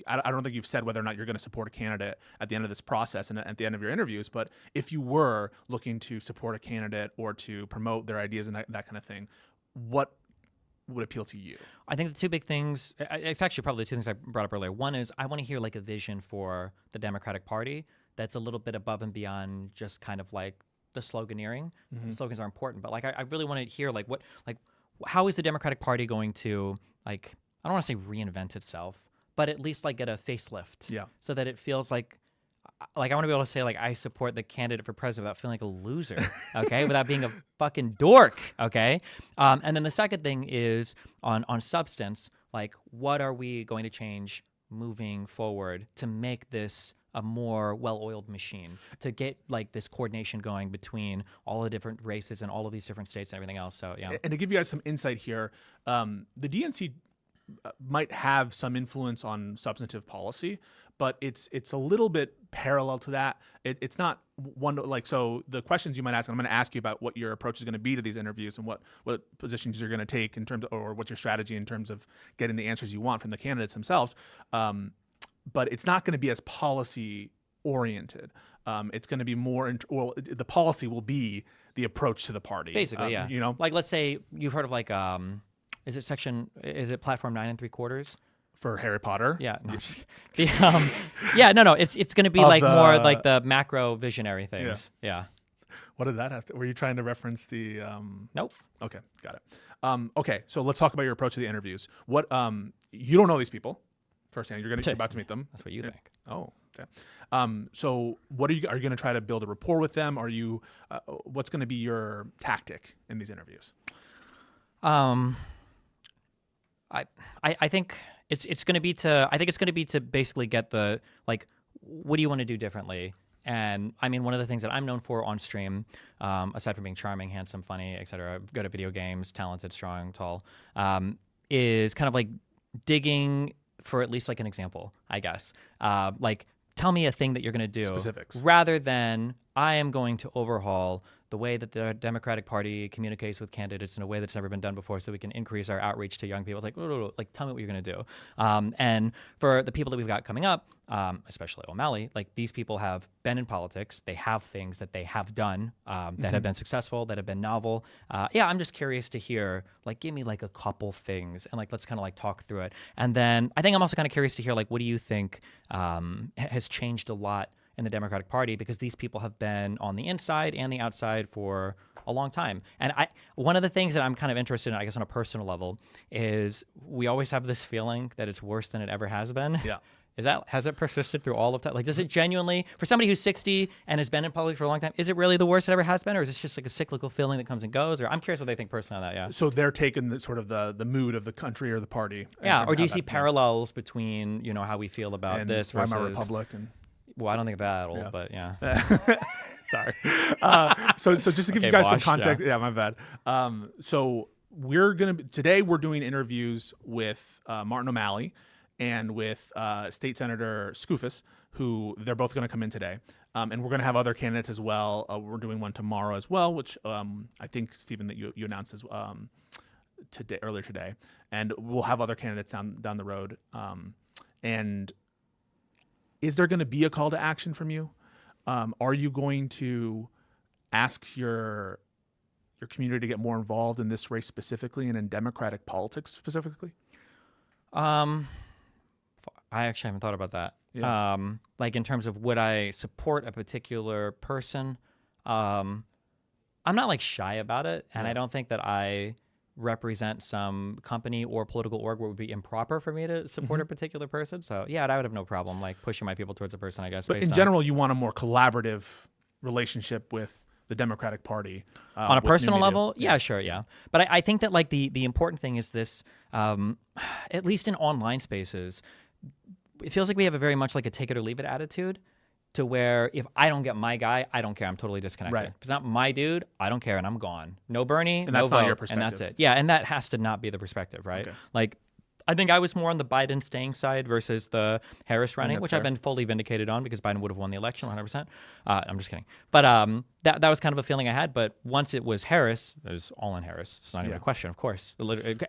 I don't think you've said whether or not you're going to support a candidate at the end of this process and at the end of your interviews, but if you were looking to support a candidate or to promote their ideas and that kind of thing, what would appeal to you? I think the two big things, it's actually probably the two things I brought up earlier. One is I want to hear like a vision for the Democratic Party that's a little bit above and beyond just kind of like the sloganeering. Mm-hmm. Slogans are important, but like I really want to hear how is the Democratic Party going to, like, I don't want to say reinvent itself, but at least like get a facelift, so that it feels like I want to be able to say like I support the candidate for president without feeling like a loser, okay, without being a fucking dork, okay. And then the second thing is on substance, like what are we going to change moving forward to make this a more well-oiled machine, to get like this coordination going between all the different races and all of these different states and everything else. So and to give you guys some insight here, the DNC might have some influence on substantive policy, but it's a little bit parallel to that. It's not one like, so the questions you might ask, and I'm going to ask you about what your approach is going to be to these interviews and what positions you're going to take in terms of, or what's your strategy in terms of getting the answers you want from the candidates themselves. But it's not going to be as policy oriented. It's going to be more, the policy will be the approach to the party. Basically, like let's say you've heard of like, is it platform 9 3/4? For Harry Potter? Yeah. No. It's going to be like more like the macro visionary things. Yeah. What did that have to, were you trying to reference the? Nope. Okay. Got it. Okay. So let's talk about your approach to the interviews. You don't know these people firsthand. You're about to meet them. That's what you think. Oh, okay. So are you going to try to build a rapport with them? Are you, what's going to be your tactic in these interviews? I think it's going to be to basically get the, like, what do you want to do differently? And I mean, one of the things that I'm known for on stream, aside from being charming, handsome, funny, etc., good at video games, talented, strong, tall, is kind of like digging for at least like an example, I guess. Like tell me a thing that you're going to do. Specifics. Rather than I am going to overhaul the way that the Democratic Party communicates with candidates in a way that's never been done before so we can increase our outreach to young people. It's like, like, tell me what you're going to do. And for the people that we've got coming up, especially O'Malley, like these people have been in politics. They have things that they have done that have been successful, that have been novel. Yeah, I'm just curious to hear, like, give me like a couple things and like, let's kind of like talk through it. And then I think I'm also kind of curious to hear, like, what do you think has changed a lot in the Democratic Party, because these people have been on the inside and the outside for a long time. And one of the things that I'm kind of interested in, I guess on a personal level, is we always have this feeling that it's worse than it ever has been. Yeah. Has it persisted through all of that? Like, does it genuinely, for somebody who's 60 and has been in politics for a long time, is it really the worst it ever has been? Or is this just like a cyclical feeling that comes and goes? Or I'm curious what they think personally on that, yeah. So they're taking the sort of the mood of the country or the party. Yeah, or do you see parallels between, you know, how we feel about this versus... Weimar Republic and... Well, I don't think that old, but yeah. Sorry. So just to give you guys some context, my bad. So today we're doing interviews with Martin O'Malley and with State Senator Skoufis, who they're both going to come in today. And we're going to have other candidates as well. We're doing one tomorrow as well, which I think, Stephen, that you announced earlier today. And we'll have other candidates down the road. And is there going to be a call to action from you? Are you going to ask your community to get more involved in this race specifically and in Democratic politics specifically? I actually haven't thought about that. Yeah. Like in terms of would I support a particular person? I'm not like shy about it, and I don't think that I represent some company or political org where it would be improper for me to support a particular person. So yeah, I would have no problem like pushing my people towards a person, I guess. But in general, you want a more collaborative relationship with the Democratic Party. On a personal level, yeah, sure, yeah. But I think that like the important thing is this, at least in online spaces, it feels like we have a very much like a take it or leave it attitude, to where if I don't get my guy, I don't care. I'm totally disconnected. Right. If it's not my dude, I don't care, and I'm gone. No Bernie, and no that's vote, not your perspective. And that's it. Yeah, and that has to not be the perspective, right? Okay. Like, I think I was more on the Biden staying side versus the Harris running, which fair. I've been fully vindicated on because Biden would have won the election 100%. I'm just kidding. But that was kind of a feeling I had. But once it was Harris, it was all in Harris. It's not even a question, of course.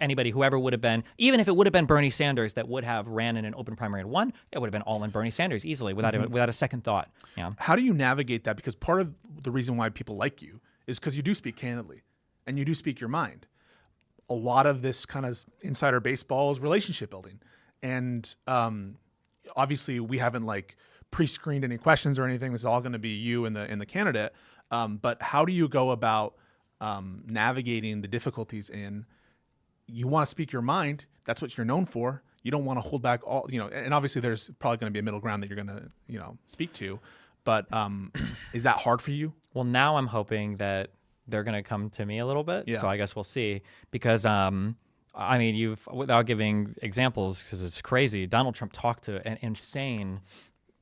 Anybody, whoever would have been, even if it would have been Bernie Sanders that would have ran in an open primary and won, it would have been all in Bernie Sanders easily without a second thought. Yeah. How do you navigate that? Because part of the reason why people like you is because you do speak candidly and you do speak your mind. A lot of this kind of insider baseball is relationship building. And obviously we haven't like pre-screened any questions or anything. This is all going to be you and the candidate. But how do you go about navigating the difficulties in, you want to speak your mind. That's what you're known for. You don't want to hold back all, and obviously there's probably going to be a middle ground that you're going to, speak to. But is that hard for you? Well, now I'm hoping that they're going to come to me a little bit. Yeah. So I guess we'll see. Because, I mean, without giving examples, because it's crazy, Donald Trump talked to an insane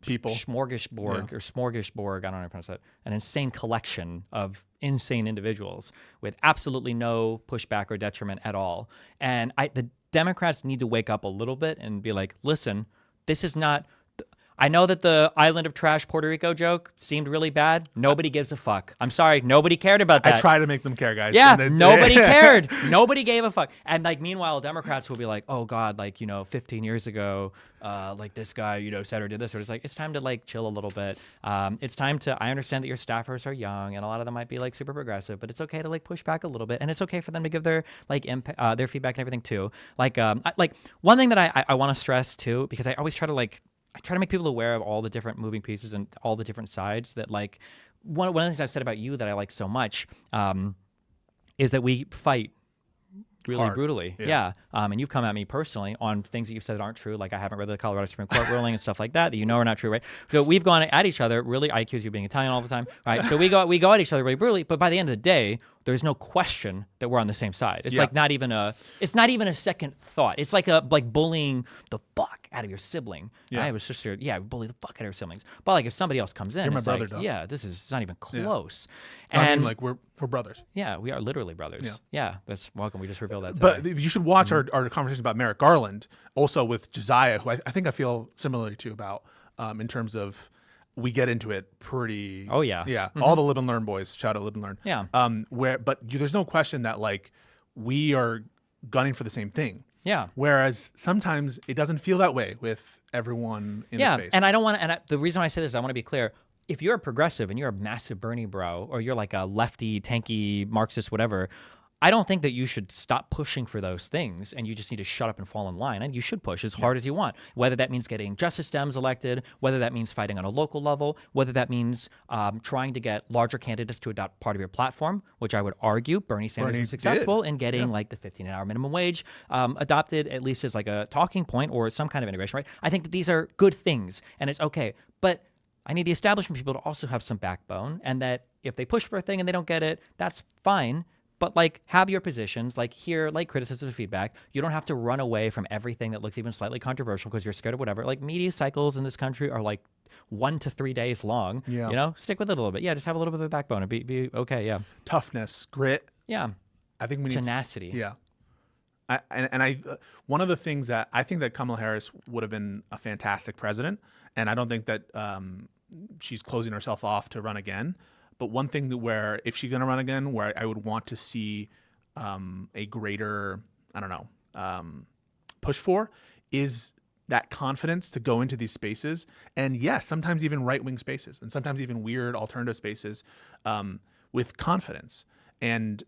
smorgasbord, I don't know how to pronounce that, an insane collection of insane individuals with absolutely no pushback or detriment at all. And the Democrats need to wake up a little bit and be like, listen, this is not... I know that the island of trash Puerto Rico joke seemed really bad. Nobody gives a fuck. I'm sorry. Nobody cared about that. I try to make them care, guys. Yeah, nobody cared. Nobody gave a fuck. And like, meanwhile, Democrats will be like, oh God, like, 15 years ago, like this guy, said or did this. Or it's like, it's time to like chill a little bit. It's time to, I understand that your staffers are young and a lot of them might be like super progressive, but it's okay to like push back a little bit. And it's okay for them to give their like their feedback and everything too. Like, one thing that I want to stress too, because I always try to make people aware of all the different moving pieces and all the different sides that like one of the things I've said about you that I like so much is that we fight really hard. Brutally. Yeah. And you've come at me personally on things that you've said that aren't true. Like I haven't read the Colorado Supreme Court ruling and stuff like that you know are not true, right? So we've gone at each other really. I accuse you of being Italian all the time, right? So we go at each other really brutally, but by the end of the day, there's no question that we're on the same side. It's like not even a second thought. It's like bullying the fuck out of your sibling. Yeah. I have a sister, bully the fuck out of her siblings. But like if somebody else comes in, you're my it's brother, like, dog. yeah, it's not even close. Yeah. And I mean, like we're brothers. Yeah, we are literally brothers. Yeah, that's welcome. We just revealed that today. But you should watch our conversation about Merrick Garland, also with Josiah, who I think I feel similarly to about in terms of we get into it pretty. Oh, yeah. Yeah. All the live and learn boys. Shout out live and learn. Yeah. There's no question that like we are gunning for the same thing. Yeah. Whereas sometimes it doesn't feel that way with everyone in the space. And I don't want to, the reason I say this, I want to be clear. If you're a progressive and you're a massive Bernie bro, or you're like a lefty, tanky, Marxist, whatever, I don't think that you should stop pushing for those things and you just need to shut up and fall in line. And you should push as hard as you want, whether that means getting Justice Dems elected, whether that means fighting on a local level, whether that means trying to get larger candidates to adopt part of your platform, which I would argue Bernie Sanders was successful in getting like the 15-hour minimum wage adopted, at least as like a talking point or some kind of integration, right? I think that these are good things and it's okay. But I need the establishment people to also have some backbone, and that if they push for a thing and they don't get it, that's fine. But like, have your positions, like hear like criticism and feedback. You don't have to run away from everything that looks even slightly controversial because you're scared of whatever. Like media cycles in this country are like 1 to 3 days long. Yeah. You know, stick with it a little bit. Yeah, just have a little bit of a backbone and be okay. Yeah. Toughness, grit. Yeah. I think we need tenacity. Yeah. One of the things that I think that Kamala Harris would have been a fantastic president, and I don't think that she's closing herself off to run again. But one thing that where if she's going to run again, where I would want to see a greater, push for is that confidence to go into these spaces. And yes, sometimes even right-wing spaces and sometimes even weird alternative spaces with confidence. And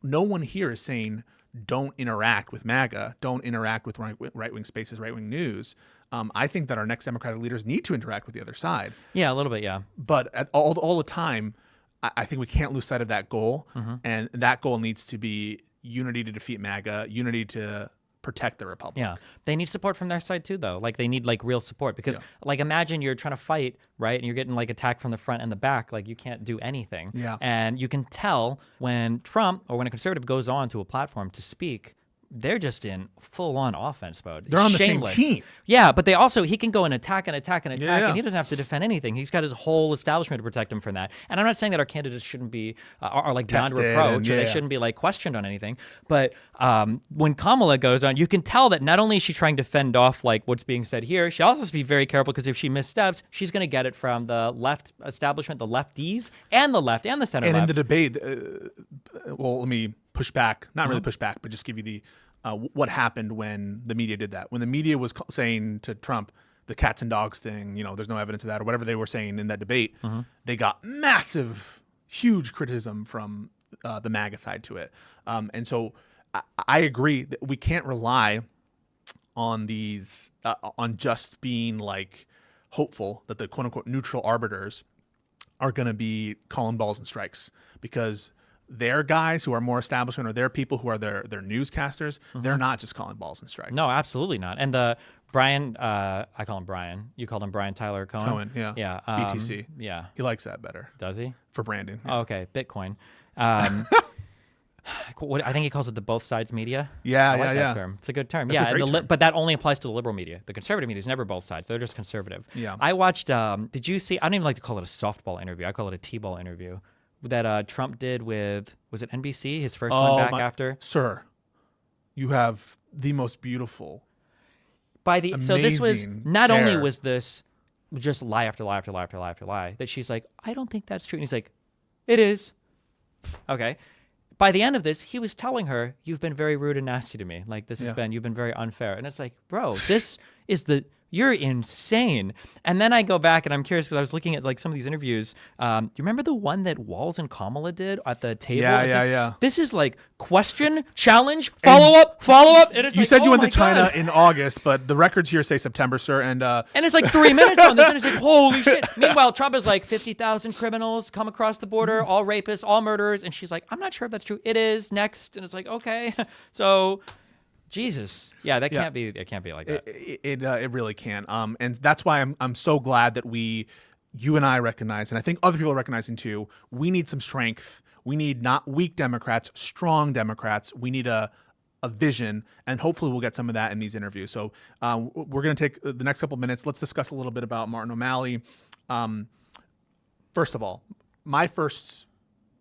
no one here is saying don't interact with MAGA, don't interact with right-wing spaces, right-wing news. I think that our next Democratic leaders need to interact with the other side. Yeah, a little bit, yeah. But all the time, I think we can't lose sight of that goal. And that goal needs to be unity to defeat MAGA, unity to protect the Republic. Yeah. They need support from their side too, though. Like they need like real support because like imagine you're trying to fight, right? And you're getting like attacked from the front and the back. Like you can't do anything. Yeah. And you can tell when Trump or when a conservative goes on to a platform to speak, they're just in full-on offense mode. They're on Shameless. the same team. Yeah, but he can go and attack and attack and attack, Yeah. and he doesn't have to defend anything. He's got his whole establishment to protect him from that. And I'm not saying that our candidates shouldn't be are like beyond Tested reproach, or they shouldn't be like questioned on anything. But when Kamala goes on, you can tell that not only is she trying to fend off like what's being said here, she also has to be very careful because if she missteps, she's going to get it from the left establishment, the lefties, and the left and the center And left. in the debate, let me push back. Not really push back, but just give you the what happened when the media did that. When the media was saying to Trump, the cats and dogs thing, there's no evidence of that, or whatever they were saying in that debate, they got massive, huge criticism from the MAGA side to it. And so I agree that we can't rely on these, on just being like hopeful that the quote unquote neutral arbiters are going to be calling balls and strikes, because their guys who are more establishment, or their people who are their newscasters, they're not just calling balls and strikes. No, absolutely not. And the Brian, I call him Brian. You called him Brian Tyler Cohen? Cohen, yeah. Yeah. BTC. Yeah. He likes that better Does he? for branding. Oh, okay. Bitcoin. I think he calls it the both sides media. Yeah, I like yeah. that term. It's a good term. That's a and great term. But that only applies to the liberal media. The conservative media is never both sides. They're just conservative. Yeah. I watched, did you see, I don't even like to call it a softball interview. I call it a T-ball interview that Trump did with, was it NBC? His first one back after? Sir, you have the most beautiful, So this was, amazing not only hair. was this just lie after lie after lie after lie after lie, that she's like, I don't think that's true. And he's like, it is. Okay. By the end of this, he was telling her, you've been very rude and nasty to me. Like, this has been, you've been very unfair. And it's like, bro, this is you're insane. And then I go back and I'm curious because I was looking at like some of these interviews. You remember the one that Walz and Kamala did at the table? Yeah. This is like question, challenge, follow up. And it's You like, said you oh went my to China God. in August, but the records here say September, sir. And it's like 3 minutes on this, and it's like, holy shit. Meanwhile, Trump is like 50,000 criminals come across the border, all rapists, all murderers. And she's like, I'm not sure if that's true. It is. Next. And it's like, okay. So, Jesus. Yeah, it can't be like that. it really can. And that's why I'm so glad that you and I recognize, and I think other people are recognizing too, we need some strength. We need not weak Democrats, strong Democrats. We need a vision, and hopefully we'll get some of that in these interviews. So we're going to take the next couple minutes. Let's discuss a little bit about Martin O'Malley. First of all, my first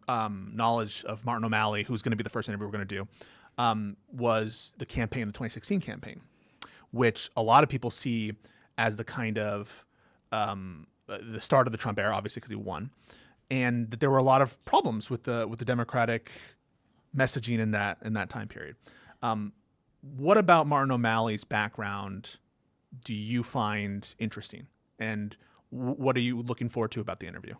knowledge of Martin O'Malley, who's going to be the first interview we're going to do, was the 2016 campaign, which a lot of people see as the kind of the start of the Trump era, obviously because he won, and that there were a lot of problems with the Democratic messaging in that time period. What about Martin O'Malley's background do you find interesting, and what are you looking forward to about the interview?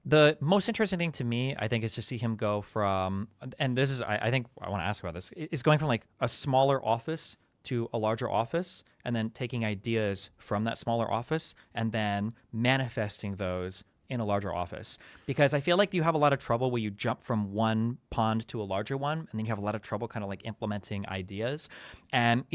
The most interesting thing to me, I think, is to see him go from, and this is, I think I want to ask about this, is going from like a smaller office to a larger office, and then taking ideas from that smaller office and then manifesting those in a larger office. Because I feel like you have a lot of trouble where you jump from one pond to a larger one, and then you have a lot of trouble kind of like implementing ideas. And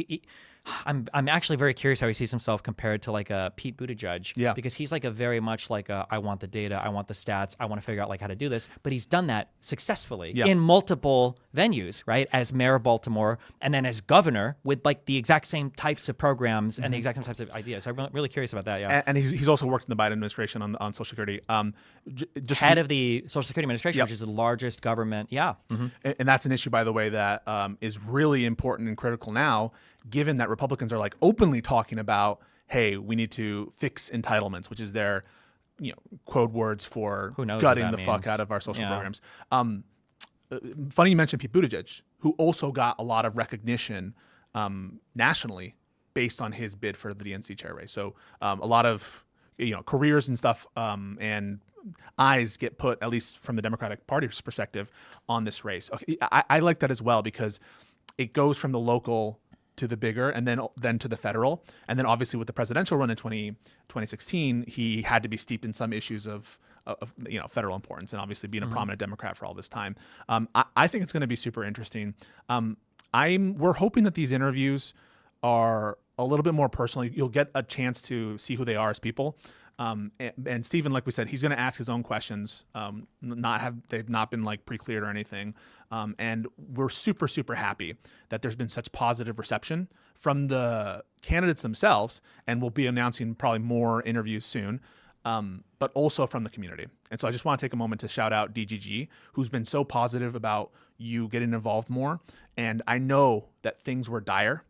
I'm actually very curious how he sees himself compared to like a Pete Buttigieg. Yeah. Because he's like a very much like a, I want the data, I want the stats, I want to figure out like how to do this. But he's done that successfully in multiple venues, right? As mayor of Baltimore, and then as governor with like the exact same types of programs and the exact same types of ideas. So I'm really curious about that. Yeah. And he's also worked in the Biden administration on Social Security. Just head of the Social Security Administration, which is the largest government. Yeah. And that's an issue, by the way, that is really important and critical now, given that Republicans are like openly talking about, hey, we need to fix entitlements, which is their, code words for gutting the fuck out of our social programs. Funny you mentioned Pete Buttigieg, who also got a lot of recognition nationally based on his bid for the DNC chair race. So a lot of careers and stuff and eyes get put, at least from the Democratic Party's perspective, on this race. Okay, I like that as well, because it goes from the local to the bigger, and then to the federal, and then obviously with the presidential run in 2016, he had to be steeped in some issues of federal importance, and obviously being a prominent Democrat for all this time. I think it's going to be super interesting. We're hoping that these interviews are a little bit more personal. You'll get a chance to see who they are as people. And Stephen, like we said, he's going to ask his own questions. They've not been like pre-cleared or anything. And we're super, super happy that there's been such positive reception from the candidates themselves. And we'll be announcing probably more interviews soon, but also from the community. And so I just want to take a moment to shout out DGG, who's been so positive about you getting involved more. And I know that things were dire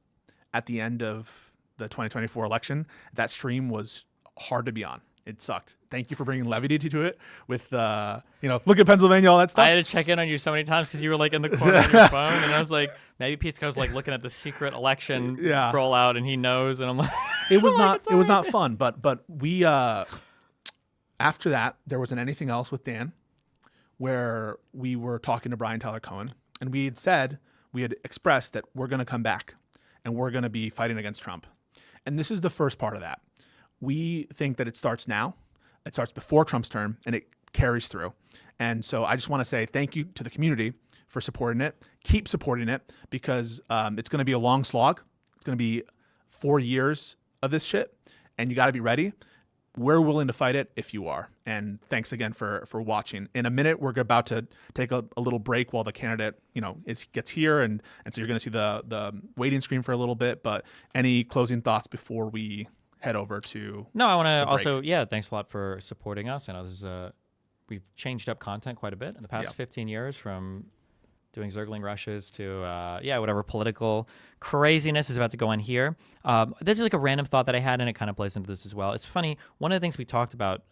at the end of the 2024 election. That stream was hard to be on. It sucked. Thank you for bringing levity to it with, look at Pennsylvania, all that stuff. I had to check in on you so many times because you were like in the corner on your phone, and I was like, maybe Pisco's like looking at the secret election rollout, and he knows, and I'm like, it was not fun, but we after that there was an Anything Else with Dan, where we were talking to Brian Tyler Cohen, and we had expressed that we're going to come back, and we're going to be fighting against Trump, and this is the first part of that. We think that it starts now. It starts before Trump's term, and it carries through. And so I just want to say thank you to the community for supporting it. Keep supporting it, because it's going to be a long slog. It's going to be 4 years of this shit, and you got to be ready. We're willing to fight it if you are. And thanks again for watching. In a minute, we're about to take a little break while the candidate, gets here, and so you're going to see the waiting screen for a little bit. But any closing thoughts before we head over to? No, I want to also, thanks a lot for supporting us. I know this is we've changed up content quite a bit in the past 15 years, from doing Zergling rushes to whatever political craziness is about to go on here. This is like a random thought that I had, and it kind of plays into this as well. It's funny, one of the things we talked about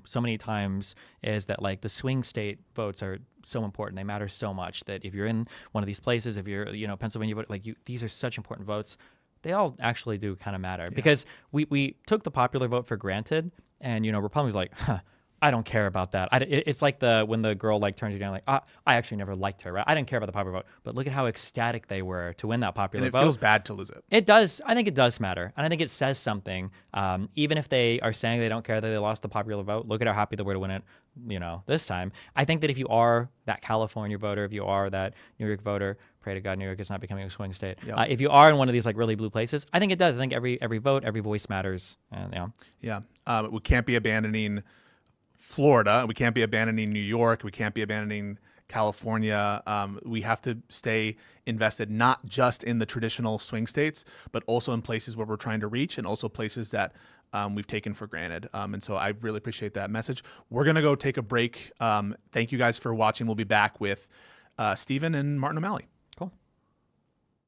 so many times is that like the swing state votes are so important. They matter so much that if you're in one of these places, if you're Pennsylvania vote, these are such important votes. They all actually do kind of matter, because we took the popular vote for granted, and Republicans like, I don't care about that. It's like when the girl like turns you down, like, I actually never liked her, right? I didn't care about the popular vote, but look at how ecstatic they were to win that popular vote. And it feels bad to lose it. It does. I think it does matter, and I think it says something. Even if they are saying they don't care that they lost the popular vote, look at how happy they were to win it. This time. I think that if you are that California voter, if you are that New York voter, pray to God New York is not becoming a swing state. Yep. If you are in one of these like really blue places, I think it does. I think every vote, every voice matters. We can't be abandoning Florida. We can't be abandoning New York. We can't be abandoning California. We have to stay invested, not just in the traditional swing states, but also in places where we're trying to reach, and also places that we've taken for granted. And so I really appreciate that message. We're going to go take a break. Thank you guys for watching. We'll be back with Stephen and Martin O'Malley.